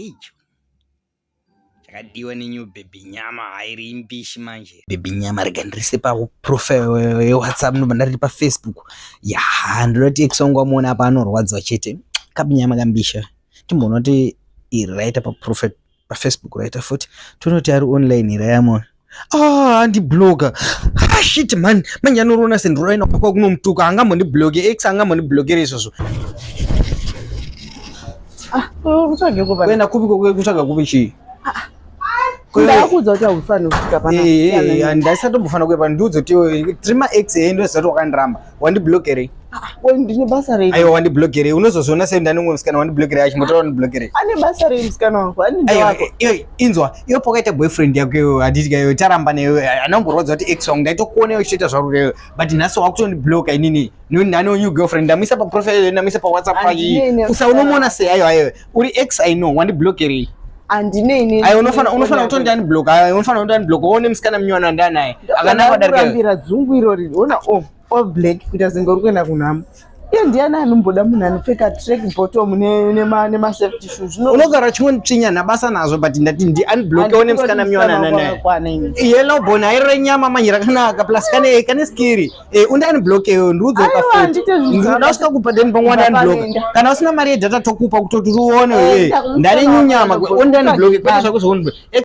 icho chakadiwa nenyu baby nyama hairi imbishi manje. Baby nyama rega ndirise pa profile ye WhatsApp nobva riri pa Facebook. Ya ndinoti ex wangu amuona apa anorwadzwa chete. Kabi nyama kambisha. Timboona kuti iraita pa profile pa Facebook raita futi. Tunoti ari online irayamona. Ndi blogger. Shit man. Manje anorona sendroina kwa kunomtuka angamoni blogger ex angamoni blogger izvozvo. Kutsvage kuba. Kwenda kupi kutsvaga kupi chi? Ndakudza kuti ausani kusvika pana. Handisatombofana kuepa ndiudzoti trima ex endo zati wakandiramba. Wandiblockere. Ndine basa rei. Aiwa wandiblockere. Unozozviona sendani musikana wandiblockere achimotaura wandiblockere. Ane basa rei musikana wangu. Ane ndawako. Inzwa, iyo pakaita boyfriend yako haditi kayo taramba neyo anomborwadza kuti ex wangu ndaitokuona uchiita zvarureyo but nhasi wakutondiblock inini. Nani new girlfriend ndamisa pa profile ndamisa pa WhatsApp paki. Usaunomona sei aiwa uri ex I know wandiblockere. Andinei unofana kutondi unblock unofana kutondi unblock one musikana mnywana ndanaye akanaka darika kurambira dzungu irori ona all black kuita zingo rukwenda kunhama iye ndiani anomboda munhu anopfeka track bottom nema safety shoes unogara chimwe tsinya nabasa nazo but ndati ndi unblock one musikana mnywana ndanaye yellow bona ire nyama manje rakanaka plus kane skiri unda unblock ndudzo kafuti ndasika kupa den pangwana unblock kana usina mari data tokupa kutoti uone ndane nyunyama unda unblock kwete zvako zvonblock